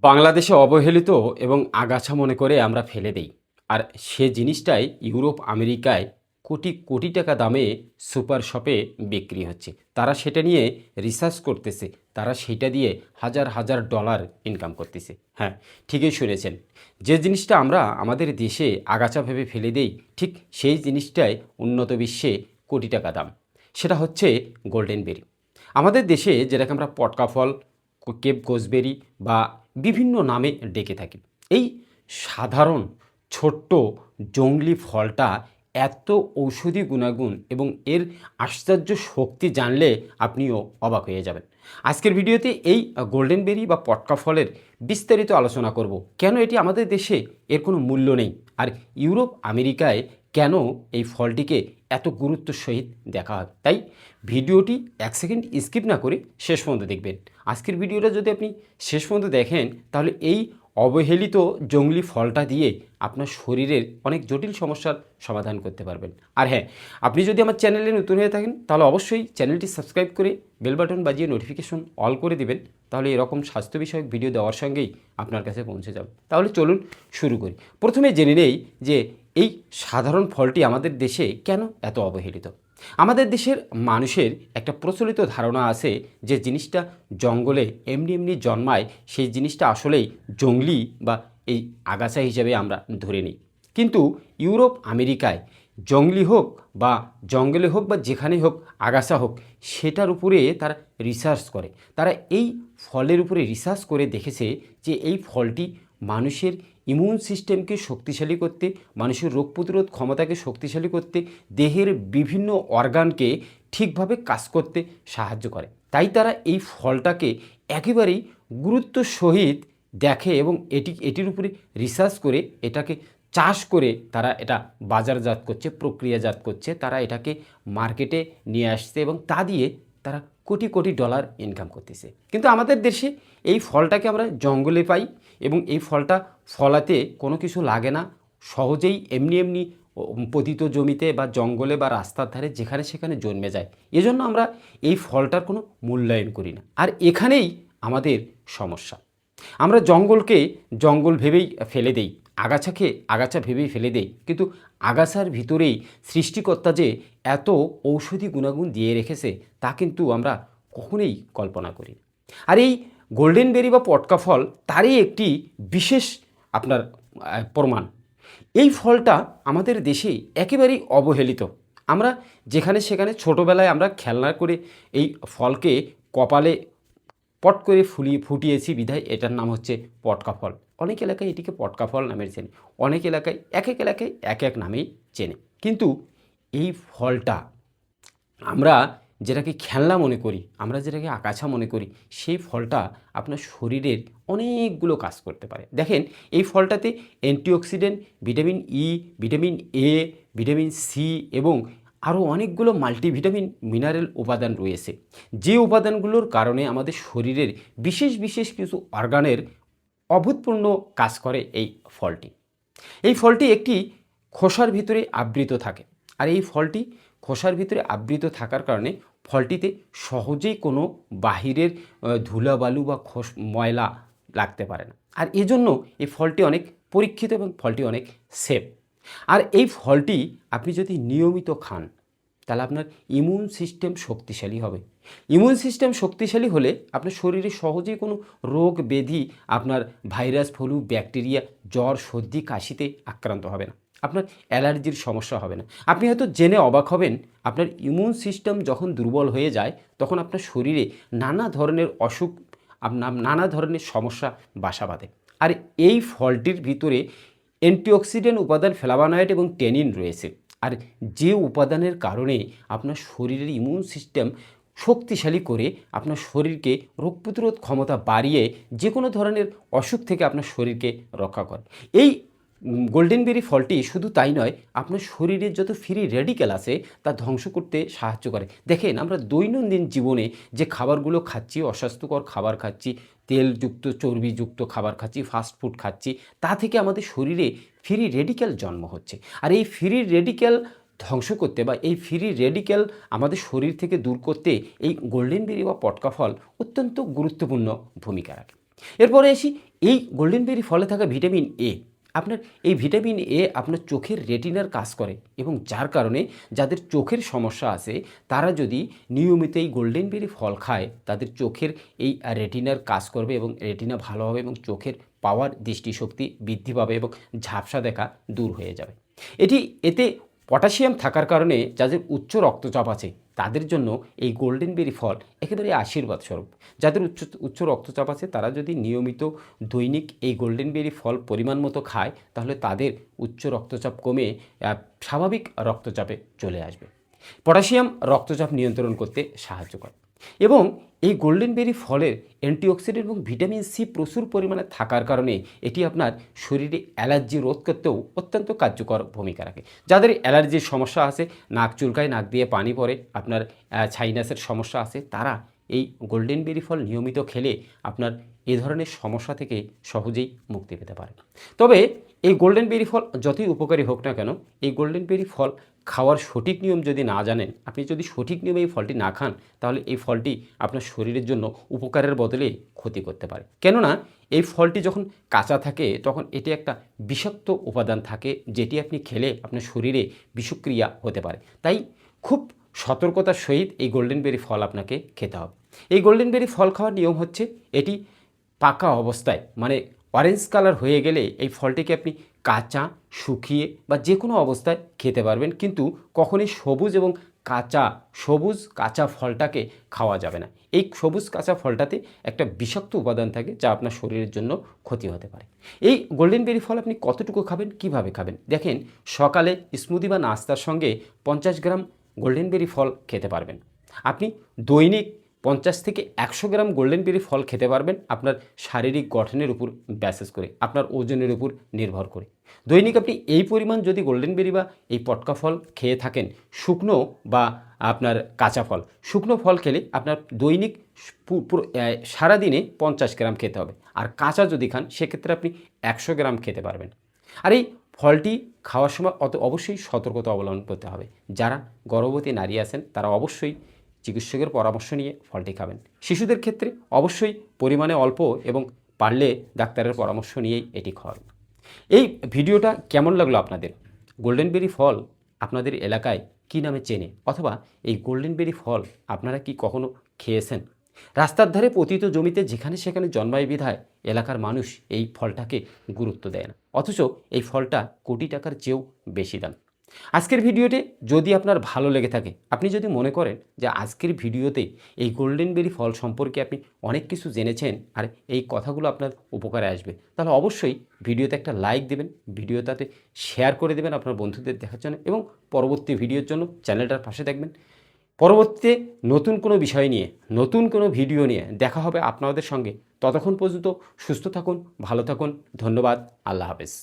বাংলাদেশে অবহেলিত এবং আগাছা মনে করে আমরা ফেলে দেই। আর সে জিনিসটাই ইউরোপ আমেরিকায় কোটি কোটি টাকা দামে সুপার শপে বিক্রি হচ্ছে। তারা সেটা নিয়ে রিসার্চ করতেছে, তারা সেটা দিয়ে হাজার হাজার ডলার ইনকাম করতেছে। হ্যাঁ, ঠিকই শুনেছেন। যে জিনিসটা আমরা আমাদের দেশে আগাছা ভেবে ফেলে দেই, ঠিক সেই জিনিসটাই উন্নত বিশ্বে কোটি টাকা দাম। সেটা হচ্ছে গোল্ডেন বেরি। আমাদের দেশে যেটাকে আমরা পটকা ফল, কেপ গোসবেরি বা বিভিন্ন নামে ডেকে থাকি, এই সাধারণ ছোট্ট জংলি ফলটা এত ঔষধি গুণাগুণ এবং এর আশ্চর্য শক্তি জানলে আপনিও অবাক হয়ে যাবেন। আজকের ভিডিওতে এই গোল্ডেন বেরি বা পটকা ফলের বিস্তারিত আলোচনা করব। কেন এটি আমাদের দেশে এর কোনো মূল্য নেই, আর ইউরোপ আমেরিকায় কেন এই ফলটিকে এত গুরুত্বের সহিত দেখা হয়। তাই ভিডিওটি এক সেকেন্ড স্কিপ না করে শেষ পর্যন্ত দেখবেন। আজকের ভিডিওটা যদি আপনি শেষ পর্যন্ত দেখেন, তাহলে এই অবহেলিত জংলি ফলটা দিয়ে আপনার শরীরের অনেক জটিল সমস্যার সমাধান করতে পারবেন। আর হ্যাঁ, আপনি যদি আমার চ্যানেলে নতুন হয়ে থাকেন, তাহলে অবশ্যই চ্যানেলটি সাবস্ক্রাইব করে বেল বাটন বাজিয়ে নোটিফিকেশন অল করে দিবেন। তাহলে এরকম স্বাস্থ্য বিষয়ক ভিডিও দেওয়ার সঙ্গেই আপনার কাছে পৌঁছে যাবে। তাহলে চলুন শুরু করি। প্রথমে জেনে নেই যে এই সাধারণ ফলটি আমাদের দেশে কেন এত অবহেলিত। আমাদের দেশের মানুষের একটা প্রচলিত ধারণা আছে যে জিনিসটা জঙ্গলে এমনি এমনি জন্মায়, সেই জিনিসটা আসলেই জংলি বা এই আগাছা হিসেবে আমরা ধরে নিই। কিন্তু ইউরোপ আমেরিকায় জঙ্গলি হোক বা জঙ্গলে হোক বা যেখানেই হোক, আগাছা হোক, সেটার উপরে তারা রিসার্চ করে। তারা এই ফলের উপরে রিসার্চ করে দেখেছে যে এই ফলটি মানুষের ইমিউন সিস্টেমকে শক্তিশালী করতে, মানুষের রোগ প্রতিরোধ ক্ষমতাকে শক্তিশালী করতে, দেহের বিভিন্ন অর্গানকে ঠিকভাবে কাজ করতে সাহায্য করে। তাই তারা এই ফলটাকে একেবারেই গুরুত্ব সহিত দেখে এবং এটির উপরে রিসার্চ করে এটাকে চাষ করে তারা এটা বাজারজাত করছে, প্রক্রিয়াজাত করছে, তারা এটাকে মার্কেটে নিয়ে আসছে এবং তা দিয়ে তারা কোটি কোটি ডলার ইনকাম করতেছে। কিন্তু আমাদের দেশে এই ফলটাকে আমরা জঙ্গলে পাই এবং এই ফলটা ফলাতে কোনো কিছু লাগে না, সহজেই এমনি এমনি পতিত জমিতে বা জঙ্গলে বা রাস্তার ধারে যেখানে সেখানে জন্মে যায়। এজন্য আমরা এই ফলটার কোনো মূল্যায়ন করি না। আর এখানেই আমাদের সমস্যা। আমরা জঙ্গলকে জঙ্গল ভেবেই ফেলে দেই, আগাছাকে আগাছা ভেবেই ফেলে দেই, কিন্তু আগাছার ভিতরেই সৃষ্টিকর্তা যে এত ঔষধি গুণাগুণ দিয়ে রেখেছে তা কিন্তু আমরা কখনোই কল্পনা করি না। আর এই গোল্ডেন বেরি বা পটকা ফল তারই একটি বিশেষ আপনার প্রমাণ। এই ফলটা আমাদের দেশে একেবারেই অবহেলিত। আমরা যেখানে সেখানে ছোটোবেলায় আমরা খেলনা করে এই ফলকে কপালে পট করে ফুটিয়েছি বিধায় এটার নাম হচ্ছে পটকা ফল। অনেক এলাকায় এটিকে পটকা ফল নামে চেনে, অনেক এলাকায় এক এক এলাকায় এক এক নামেই চেনে। কিন্তু এই ফলটা আমরা যেটাকে খেলনা মনে করি, আমরা যেটাকে আগাছা মনে করি, সেই ফলটা আপনার শরীরের অনেকগুলো কাজ করতে পারে। দেখেন, এই ফলটাতে antioxidant, vitamin E, vitamin A, vitamin C এবং আরও অনেকগুলো মাল্টিভিটামিন মিনারেল উপাদান রয়েছে, যে উপাদানগুলোর কারণে আমাদের শরীরের বিশেষ বিশেষ কিছু অর্গানের অভূতপূর্ণ কাজ করে এই ফলটি। এই ফলটি একটি খোসার ভিতরে আবৃত থাকে। আর এই ফলটি খোসার ভিতরে আবৃত থাকার কারণে ফলটিতে সহজেই কোনো বাহিরের ধুলাবালু বা ময়লা লাগতে পারে না। আর এজন্য এই ফলটি অনেক পরীক্ষিত এবং ফলটি অনেক সেফ। আর এই ফলটি আপনি যদি নিয়মিত খান, তাহলে আপনার ইমিউন সিস্টেম শক্তিশালী হবে। ইমিউন সিস্টেম শক্তিশালী হলে আপনার শরীরে সহজেই কোনো রোগ ব্যাধি, আপনার ভাইরাস, ফ্লু, ব্যাকটেরিয়া, জ্বর, সর্দি, কাশিতে আক্রান্ত হবে না, আপনার অ্যালার্জির সমস্যা হবে না। আপনি হয়তো জেনে অবাক হবেন, আপনার ইমিউন সিস্টেম যখন দুর্বল হয়ে যায় তখন আপনার শরীরে নানা ধরনের অসুখ, নানা ধরনের সমস্যা বাসা বাঁধে। আর এই ফলটির ভিতরে অ্যান্টিঅক্সিডেন্ট উপাদান ফ্ল্যাভোনয়েড এবং ট্যানিন রয়েছে। আর যে উপাদানের কারণে আপনার শরীরের ইমিউন সিস্টেম শক্তিশালী করে আপনার শরীরকে রোগ প্রতিরোধ ক্ষমতা বাড়িয়ে যে কোনো ধরনের অসুখ থেকে আপনার শরীরকে রক্ষা করে। এই গোল্ডেন বেরি ফলটি শুধু তাই নয়, আপনার শরীরের যত ফ্রি রেডিক্যাল আছে তা ধ্বংস করতে সাহায্য করে। দেখেন, আমরা দৈনন্দিন জীবনে যে খাবারগুলো খাচ্ছি, অস্বাস্থ্যকর খাবার খাচ্ছি, তেলযুক্ত চর্বিযুক্ত খাবার খাচ্ছি, ফাস্টফুড খাচ্ছি, তা থেকে আমাদের শরীরে ফ্রি রেডিক্যাল জন্ম হচ্ছে। আর এই ফ্রি রেডিক্যাল ধ্বংস করতে বা এই ফ্রি রেডিক্যাল আমাদের শরীর থেকে দূর করতে এই গোল্ডেন বেরি বা পটকা ফল অত্যন্ত গুরুত্বপূর্ণ ভূমিকা রাখে। এরপরে আসি এই গোল্ডেন বেরি ফলে থাকা ভিটামিন এ। আপনার এই ভিটামিন এ আপনার চোখের রেটিনার কাজ করে এবং যার কারণে যাদের চোখের সমস্যা আছে তারা যদি নিয়মিত এই গোল্ডেন বেরি ফল খায় তাদের চোখের এই রেটিনার কাজ করবে এবং রেটিনা ভালো হবে এবং চোখের পাওয়ার দৃষ্টিশক্তি বৃদ্ধি পাবে এবং ঝাপসা দেখা দূর হয়ে যাবে। এতে পটাশিয়াম থাকার কারণে যাদের উচ্চ রক্তচাপ আছে তাদের জন্য এই গোল্ডেন বেরি ফল একেবারে আশীর্বাদ স্বরূপ। যাদের উচ্চ রক্তচাপ আছে তারা যদি নিয়মিত দৈনিক এই গোল্ডেন বেরি ফল পরিমাণ মতো খায় তাহলে তাদের উচ্চ রক্তচাপ কমে স্বাভাবিক রক্তচাপে চলে আসবে। পটাশিয়াম রক্তচাপ নিয়ন্ত্রণ করতে সাহায্য করে এবং এই গোল্ডেন বেরি ফলের অ্যান্টিঅক্সিডেন্ট এবং ভিটামিন সি প্রচুর পরিমাণে থাকার কারণে এটি আপনার শরীরে অ্যালার্জি রোধ করতেও অত্যন্ত কার্যকর ভূমিকা রাখে। যাদের অ্যালার্জির সমস্যা আছে, নাক চুলকায়, নাক দিয়ে পানি পড়ে, আপনার সাইনাসের সমস্যা আছে, তারা এই গোল্ডেন বেরি ফল নিয়মিত খেলে আপনার এ ধরনের সমস্যা থেকে সহজেই মুক্তি পেতে পারে। তবে এই গোল্ডেন বেরি ফল যতই উপকারী হোক না কেন, এই গোল্ডেন বেরি ফল খাওয়ার সঠিক নিয়ম যদি না জানেন, আপনি যদি সঠিক নিয়মে এই ফলটি না খান তাহলে এই ফলটি আপনার শরীরের জন্য উপকারের বদলে ক্ষতি করতে পারে। কেননা এই ফলটি যখন কাঁচা থাকে তখন এটি একটা বিষাক্ত উপাদান থাকে যেটি আপনি খেলে আপনার শরীরে বিষক্রিয়া হতে পারে। তাই খুব সতর্কতার সহিত এই গোল্ডেন বেরি ফল আপনাকে খেতে হবে। এই গোল্ডেন বেরি ফল খাওয়ার নিয়ম হচ্ছে এটি পাকা অবস্থায় মানে অরেঞ্জ কালার হয়ে গেলে এই ফলটিকে আপনি কাঁচা, শুকিয়ে বা যে কোনো অবস্থায় খেতে পারবেন, কিন্তু কখনোই সবুজ কাঁচা ফলটাকে খাওয়া যাবে না। এই সবুজ কাঁচা ফলটাতে একটা বিষাক্ত উপাদান থাকে যা আপনার শরীরের জন্য ক্ষতি হতে পারে। এই গোল্ডেন বেরি ফল আপনি কতটুকু খাবেন, কিভাবে খাবেন? দেখেন, সকালে স্মুদি বা নাস্তার সঙ্গে 50 গ্রাম গোল্ডেন বেরি ফল খেতে পারবেন। আপনি দৈনিক 50 থেকে 100 গ্রাম গোল্ডেন বেরি ফল খেতে পারবেন আপনার শারীরিক গঠনের উপর বেসিস করে, আপনার ওজনের উপর নির্ভর করে। দৈনিক আপনি এই পরিমাণ যদি গোল্ডেন বেরি বা এই পটকা ফল খেয়ে থাকেন, শুকনো বা আপনার কাঁচা ফল, শুকনো ফল খেলে আপনার দৈনিক সারাদিনে 50 গ্রাম খেতে হবে, আর কাঁচা যদি খান সেক্ষেত্রে আপনি 100 গ্রাম খেতে পারবেন। আর এই ফলটি খাওয়ার সময় অবশ্যই সতর্কতা অবলম্বন করতে হবে। যারা গর্ভবতী নারী আছেন তারা অবশ্যই চিকিৎসকের পরামর্শ নিয়ে ফলটি খাবেন। শিশুদের ক্ষেত্রে অবশ্যই পরিমাণে অল্প এবং পারলে ডাক্তারের পরামর্শ নিয়েই এটি খাওয়াবেন। এই ভিডিওটা কেমন লাগলো আপনাদের? গোল্ডেন বেরি ফল আপনাদের এলাকায় কী নামে চেনে, অথবা এই গোল্ডেন বেরি ফল আপনারা কি কখনো খেয়েছেন? রাস্তার ধারে পতিত জমিতে যেখানে সেখানে জন্মায় বিধায় এলাকার মানুষ এই ফলটাকে গুরুত্ব দেয় না, অথচ এই ফলটা কোটি টাকার চেয়েও বেশি দাম। আজকের ভিডিওতে যদি আপনার ভালো লেগে থাকে, আপনি যদি মনে করেন যে আজকের ভিডিওতে এই গোল্ডেন বেরি ফল সম্পর্কে আপনি অনেক কিছু জেনেছেন আর এই কথাগুলো আপনার উপকারে আসবে, তাহলে অবশ্যই ভিডিওতে একটা লাইক দেবেন, ভিডিওটাতে শেয়ার করে দেবেন আপনার বন্ধুদের দেখার জন্য, এবং পরবর্তী ভিডিওর জন্য চ্যানেলটার পাশে থাকবেন। পরবর্তীতে নতুন কোনো বিষয় নিয়ে, নতুন কোনো ভিডিও নিয়ে দেখা হবে আপনাদের সঙ্গে। ততক্ষণ পর্যন্ত সুস্থ থাকুন, ভালো থাকুন। ধন্যবাদ। আল্লাহ হাফেজ।